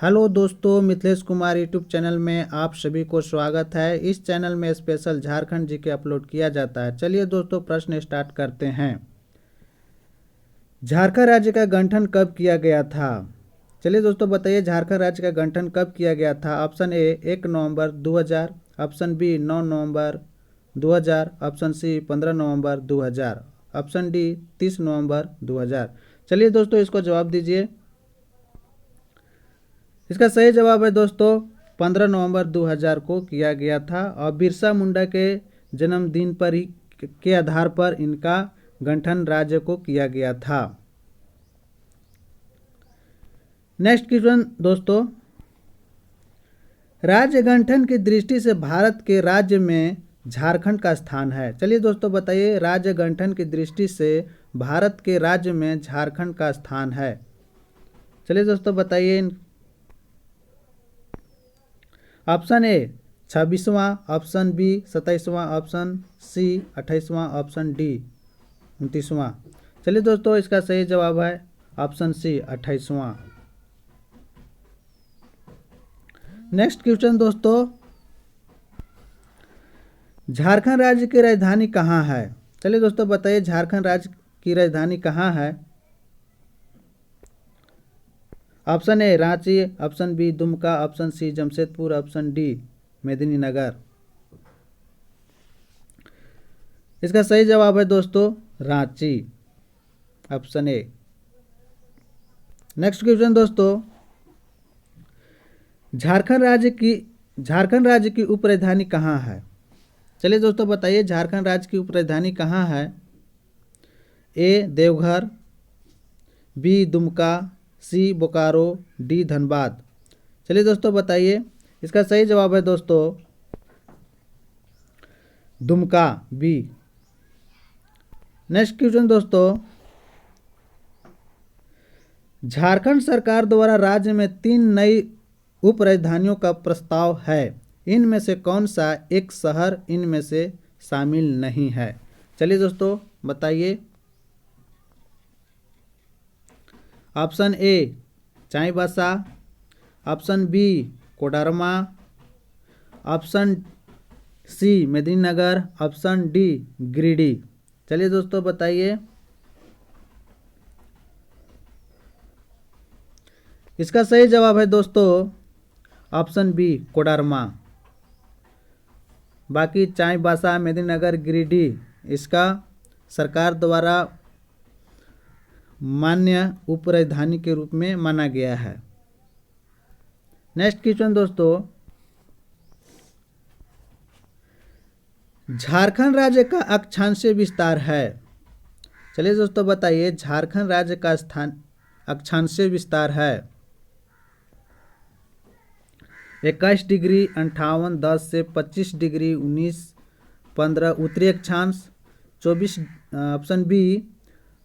Hello दोस्तों, Mithilesh Kumar YouTube channel में आप सभी को स्वागत है। इस चैनल में स्पेशल झारखंड जी के अपलोड किया जाता है। चलिए दोस्तों, प्रश्न स्टार्ट करते हैं। झारखंड राज्य का गठन कब किया गया था? चलिए दोस्तों बताइए, झारखंड राज्य का गठन कब किया गया था? ऑप्शन ए 1 नवंबर 2000, ऑप्शन बी 9 नवंबर 2000, ऑप्शन सी 15 नवंबर 2000, ऑप्शन डी 30 नवंबर 2000। चलिए दोस्तों, इसको जवाब दीजिए। इसका सही जवाब है दोस्तों 15 नवंबर 2000 को किया गया था और बिरसा मुंडा के जन्मदिन पर ही के आधार पर इनका गठन राज्य को किया गया था। नेक्स्ट क्वेश्चन दोस्तों, राज्य गठन की दृष्टि से भारत के राज्य में झारखंड का स्थान है। चलिए दोस्तों बताइए, राज्य गठन की दृष्टि से भारत के राज्य में झारखंड का स्थान है। चलिए दोस्तों बताइए। ऑप्शन ए 26वां, ऑप्शन बी 27वां, ऑप्शन सी 28वां, ऑप्शन डी 29वां। चलिए दोस्तों, इसका सही जवाब है ऑप्शन सी 28वां। नेक्स्ट क्वेश्चन दोस्तों, झारखंड राज्य की राजधानी कहाँ है? चलिए दोस्तों बताइए, झारखंड राज्य की राजधानी कहाँ है? Option A Ranchi, option B Dumka, option C Jamshedpur, option D Medininagar. इसका सही जवाब है दोस्तों Ranchi, option A. Next question दोस्तों, झारखंड राज्य की उप राजधानी कहाँ है? चलिए दोस्तों बताइए, झारखंड राज्य की उप राजधानी कहाँ है? ए देवघर, बी दुमका, सी बोकारो, डी धनबाद। चलिए दोस्तों बताइए, इसका सही जवाब है दोस्तों दुमका, बी। नेक्स्ट क्वेश्चन दोस्तों, झारखंड सरकार द्वारा राज्य में 3 नई उप राजधानियों का प्रस्ताव है। इनमें से कौन सा एक शहर इनमें से शामिल नहीं है? चलिए दोस्तों बताइए। Option A Chaibasa, option B Koderma, option C Medininagar, option D Giridih. चलिए दोस्तों बताइए। इसका सही जवाब है दोस्तों ऑप्शन बी कोडरमा। बाकी चाईबासा, मेदिनीनगर, गिरिडीह इसका सरकार द्वारा मान्य उप राजधानी के रूप में माना गया है। नेक्स्ट क्वेश्चन दोस्तों, झारखंड राज्य का अक्षांशीय विस्तार है। चलिए दोस्तों बताइए, झारखंड राज्य का स्थान अक्षांशीय विस्तार है 21 डिग्री 58 से 25 डिग्री 19 15 उत्तरी अक्षांश, 24 ऑप्शन बी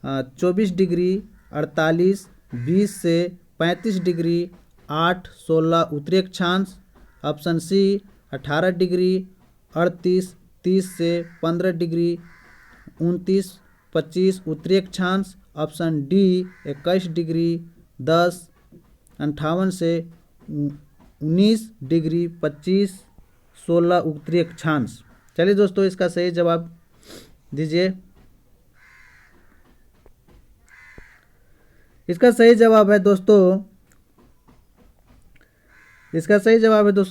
24 डिग्री 48 20 से 35 डिग्री 8 16 उत्तरी अक्षांश, ऑप्शन सी 18 डिग्री 38 30 से 15 डिग्री 29 25 उत्तरी अक्षांश, ऑप्शन डी 21 डिग्री 10 58 से 19 डिग्री 25 16 उत्तरी अक्षांश। चलिए दोस्तों, इसका सही जवाब दीजिए। इसका सही जवाब है दोस्तों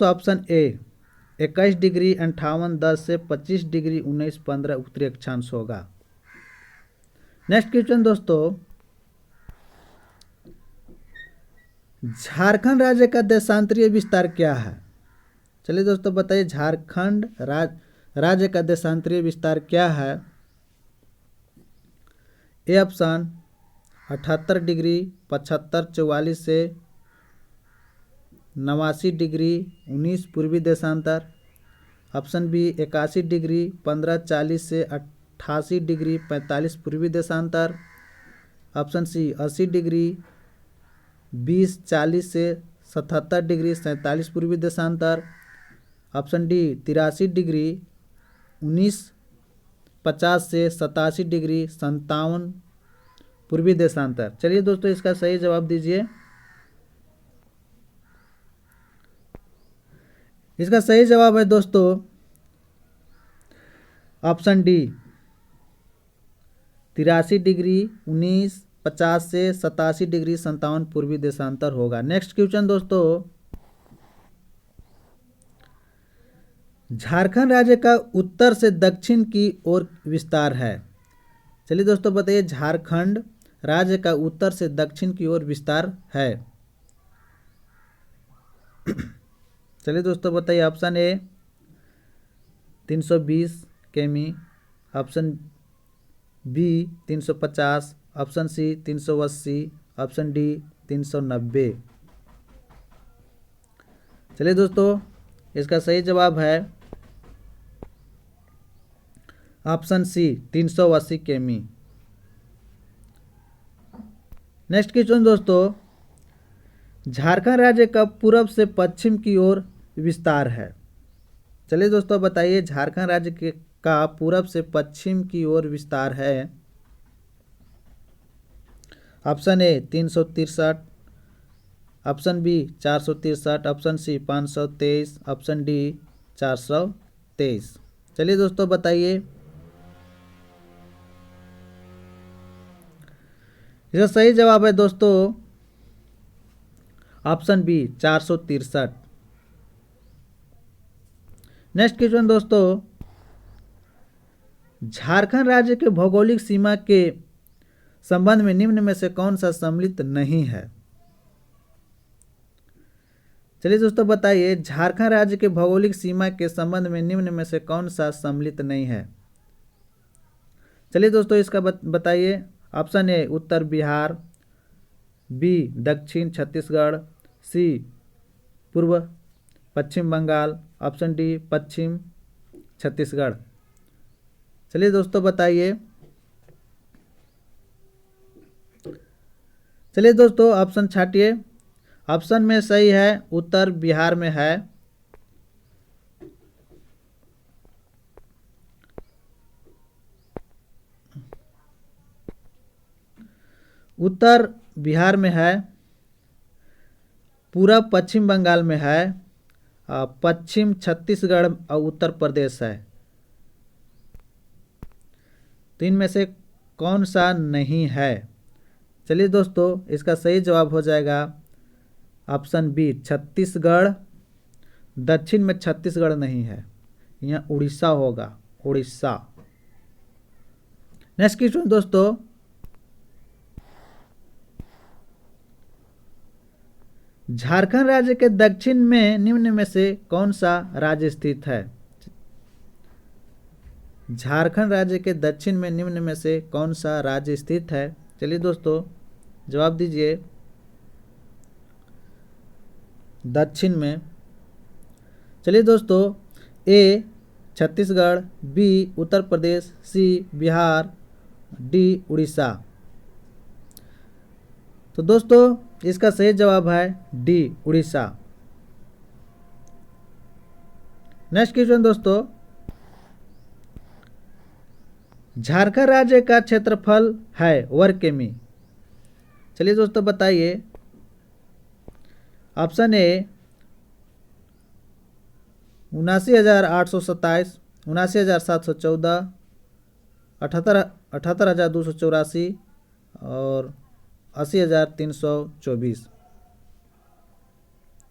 ऑप्शन ए 21 डिग्री 58 10 से 25 डिग्री 19 15 उत्तरी अक्षांश होगा। नेक्स्ट क्वेश्चन दोस्तों, झारखंड राज्य का देशांतरीय विस्तार क्या है? चलिए दोस्तों बताइए, झारखंड राज्य का देशांतरीय विस्तार क्या है? ए ऑप्शन 78 डिग्री 75 44 से 89 डिग्री 19 पूर्वी देशांतर, ऑप्शन बी 81 डिग्री 15 40 से 88 डिग्री 45 पूर्वी देशांतर, ऑप्शन सी 80 डिग्री 20 40 से 77 डिग्री 47 पूर्वी देशांतर, ऑप्शन डी 83 डिग्री 19 50 से 87 डिग्री 57 पूर्वी देशांतर। चलिए दोस्तों, इसका सही जवाब दीजिए। इसका सही जवाब है दोस्तों ऑप्शन डी 83 डिग्री 1950 से 87 डिग्री 57 पूर्वी देशांतर होगा। नेक्स्ट क्वेश्चन दोस्तों, झारखंड राज्य का उत्तर से दक्षिण की ओर विस्तार है। चलिए दोस्तों बताइए, झारखंड राज्य का उत्तर से दक्षिण की ओर विस्तार है। चलिए दोस्तों बताइए, ऑप्शन ए 320 किमी, option B 350, option C 380, option D 390। चलिए दोस्तों, इसका सही जवाब है ऑप्शन सी 380 किमी। नेक्स्ट क्वेश्चन दोस्तों, झारखंड राज्य का पूर्व से पश्चिम की ओर विस्तार है। चलिए दोस्तों बताइए, झारखंड राज्य का पूरब से पश्चिम की ओर विस्तार है। Option A 363, option B 463, option C 523, option D 423। चलिए दोस्तों बताइए, इसका सही जवाब है दोस्तों ऑप्शन बी 463। नेक्स्ट क्वेश्चन दोस्तों, झारखंड राज्य के भौगोलिक सीमा के संबंध में निम्न में से कौन सा सम्मिलित नहीं है। चलिए दोस्तों बताइए, झारखंड राज्य के भौगोलिक सीमा के संबंध में निम्न में से कौन सा सम्मिलित नहीं है। चलिए दोस्तों इसका बताइए, ऑप्शन ए उत्तर बिहार, बी दक्षिण छत्तीसगढ़, सी पूर्व पश्चिम बंगाल, ऑप्शन डी पश्चिम छत्तीसगढ़। चलिए दोस्तों बताइए, चलिए दोस्तों ऑप्शन छाटिए। ऑप्शन में सही है, उत्तर बिहार में है। उत्तर बिहार में है, पूरब पश्चिम बंगाल में है, पश्चिम छत्तीसगढ़ और उत्तर प्रदेश है। तो इनमें से कौन सा नहीं है। चलिए दोस्तों, इसका सही जवाब हो जाएगा ऑप्शन बी छत्तीसगढ़। दक्षिण में छत्तीसगढ़ नहीं है, यहाँ उड़ीसा होगा, उड़ीसा। नेक्स्ट क्वेश्चन दोस्तों, झारखंड राज्य के दक्षिण में निम्न में से कौन सा राज्य स्थित है। झारखंड राज्य के दक्षिण में निम्न में से कौन सा राज्य स्थित है। चलिए दोस्तों जवाब दीजिए। दक्षिण में, चलिए दोस्तों, ए छत्तीसगढ़, बी उत्तर प्रदेश, सी बिहार, डी उड़ीसा। तो दोस्तों इसका सही जवाब है डी उड़ीसा। नेक्स्ट क्वेश्चन दोस्तों, झारखंड राज्य का क्षेत्रफल है वर्ग किमी। चलिए दोस्तों बताइए, ऑप्शन ए 79,827, 79,714, 78,284 और 80,324।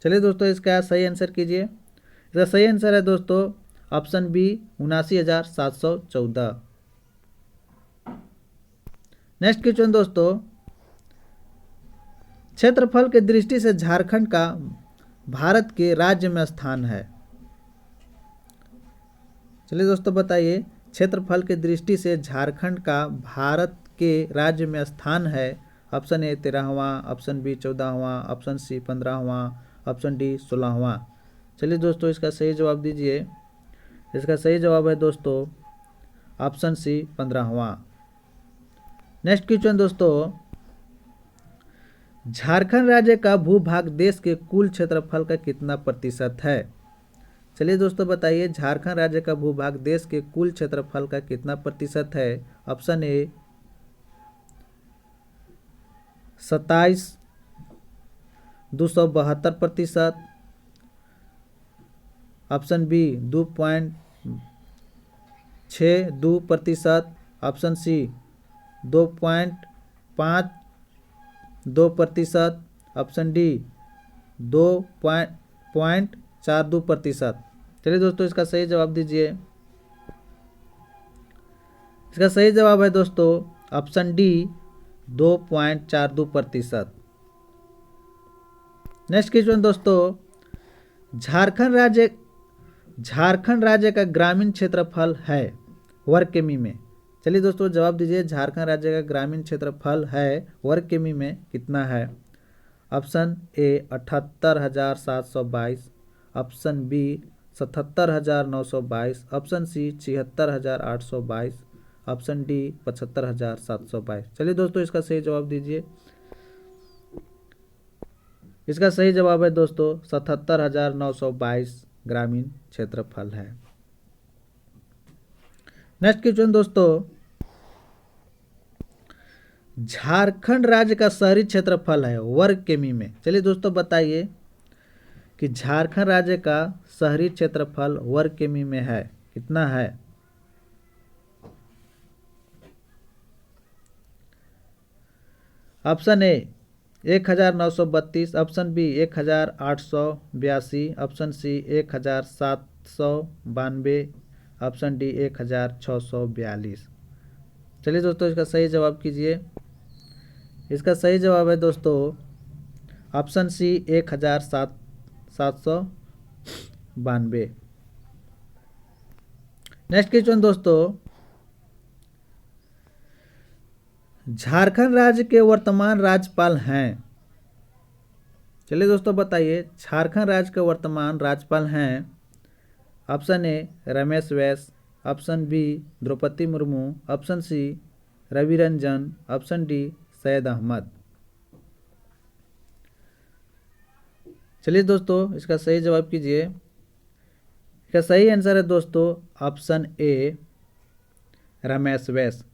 चलिए दोस्तों इसका सही आंसर कीजिए। इसका सही आंसर है दोस्तों ऑप्शन बी 79,714। नेक्स्ट क्वेश्चन दोस्तों, क्षेत्रफल के दृष्टि से झारखंड का भारत के राज्य में स्थान है। चलिए दोस्तों बताइए, क्षेत्रफल के दृष्टि से झारखंड का भारत के राज्य में स्थान है। ऑप्शन ए 13वां, ऑप्शन बी 14वां, ऑप्शन सी 15वां, ऑप्शन डी 16वां। चलिए दोस्तों इसका सही जवाब दीजिए। इसका सही जवाब है दोस्तों ऑप्शन सी 15वां। नेक्स्ट क्वेश्चन दोस्तों, झारखंड राज्य का भूभाग देश के कुल क्षेत्रफल का कितना प्रतिशत है। चलिए दोस्तों बताइए, झारखंड राज्य का भूभाग देश के कुल क्षेत्रफल का कितना प्रतिशत है। Option A 27,272%, option B 2.62%, option C 2.52%, option D 2.42%। चलिए दोस्तों इसका सही जवाब दीजिए। इसका सही जवाब है दोस्तों ऑप्शन डी 2.42%। नेक्स्ट क्वेश्चन दोस्तों, झारखंड राज्य का ग्रामीण क्षेत्रफल है वर्ग किमी में। चलिए दोस्तों जवाब दीजिए, झारखंड राज्य का ग्रामीण क्षेत्रफल है वर्ग किमी में कितना है। Option A 78,722, option B 77,922, option C 76,822, option D 75,722। चलिए दोस्तों इसका सही जवाब दीजिए। इसका सही जवाब है दोस्तों 77,922 ग्रामीण क्षेत्रफल है। नेक्स्ट क्वेश्चन दोस्तों, झारखंड राज्य का शहरी क्षेत्रफल है वर्ग किमी में। चलिए दोस्तों बताइए कि झारखंड राज्य का शहरी क्षेत्रफल वर्ग किमी में है कितना है। Option A 1,932, option B 1,882, option C 1,792, option D 1,642। चलिए दोस्तों इसका सही जवाब कीजिए। इसका सही जवाब है दोस्तों ऑप्शन सी 1,792। नेक्स्ट क्वेश्चन दोस्तों, झारखंड राज्य के वर्तमान राज्यपाल हैं। चलिए दोस्तों बताइए, झारखंड राज्य के वर्तमान राज्यपाल हैं। Option A Ramesh Bais, option B Draupadi Murmu, option C Ravi Ranjan, option D Syed Ahmad. चलिए दोस्तों इसका सही जवाब कीजिए। इसका सही आंसर है दोस्तों ऑप्शन ए रमेश बैस।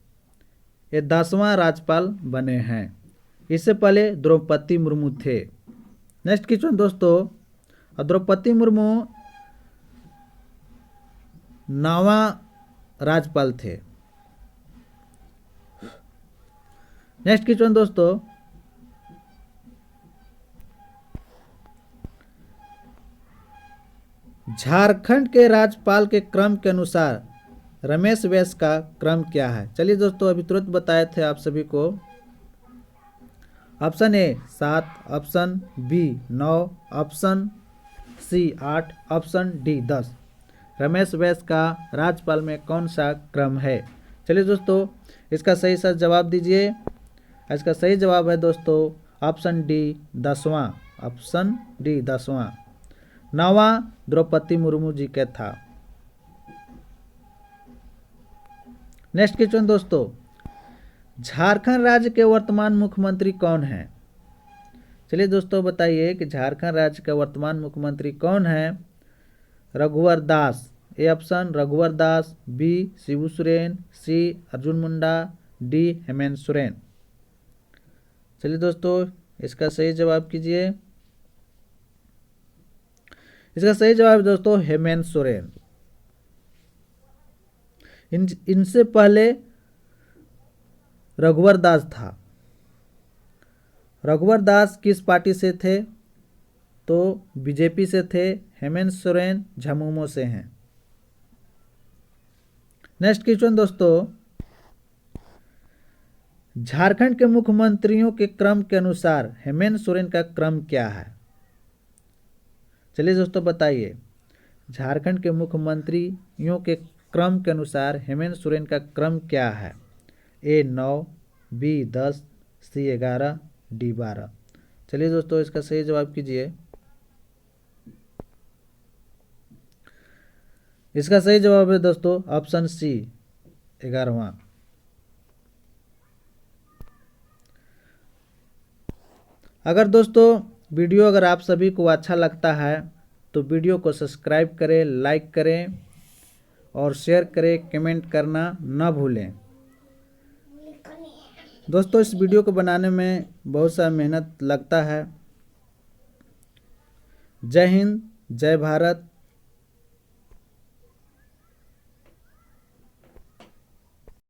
ये 10वां राज्यपाल बने हैं। इससे पहले द्रौपदी मुर्मू थे। नेक्स्ट क्वेश्चन दोस्तों, द्रौपदी मुर्मू 9वां राज्यपाल थे। नेक्स्ट क्वेश्चन दोस्तों, झारखंड के राज्यपाल के क्रम के अनुसार रमेश बैस का क्रम क्या है। चलिए दोस्तों अभी तुरंत बताए थे आप सभी को। Option A 7, option B 9, option C 8, option D 10। Ramesh Bais का राज्यपाल में कौन सा क्रम है। चलिए दोस्तों इसका सही सा जवाब दीजिए। इसका सही जवाब है दोस्तों ऑप्शन डी 10वां। ऑप्शन डी 10वां। 9वां द्रौपदी मुर्मू जी के था। नेक्स्ट क्वेश्चन दोस्तों, झारखंड राज्य के वर्तमान मुख्यमंत्री कौन हैं। चलिए दोस्तों बताइए कि झारखंड राज्य का वर्तमान मुख्यमंत्री कौन है। रघुवर दास। ए ऑप्शन रघुवर Das, B Shibu Soren, C Arjun Munda, D Hemant Soren. चलिए दोस्तों इसका सही जवाब कीजिए। इसका सही जवाब है दोस्तों हेमंत सोरेन। इनसे पहले रघुवर दास था। रघुवर दास किस पार्टी से थे, तो बीजेपी से थे। हेमंत सोरेन झामुमो से हैं। नेक्स्ट क्वेश्चन दोस्तों, झारखंड के मुख्यमंत्रियों के क्रम के अनुसार हेमंत सोरेन का क्रम क्या है। चलिए दोस्तों बताइए, झारखंड के मुख्यमंत्रियों के क्रम के अनुसार हेमंत सोरेन का क्रम क्या है। ए 9, बी 10, सी 11, डी 12। चलिए दोस्तों इसका सही जवाब कीजिए। इसका सही जवाब है दोस्तों ऑप्शन सी 11वां। अगर दोस्तों वीडियो अगर आप सभी को अच्छा लगता है तो वीडियो को सब्सक्राइब करें, लाइक करें और शेयर करें, कमेंट करना ना भूलें। दोस्तों इस वीडियो को बनाने में बहुत सा मेहनत लगता है। जय हिंद, जय भारत।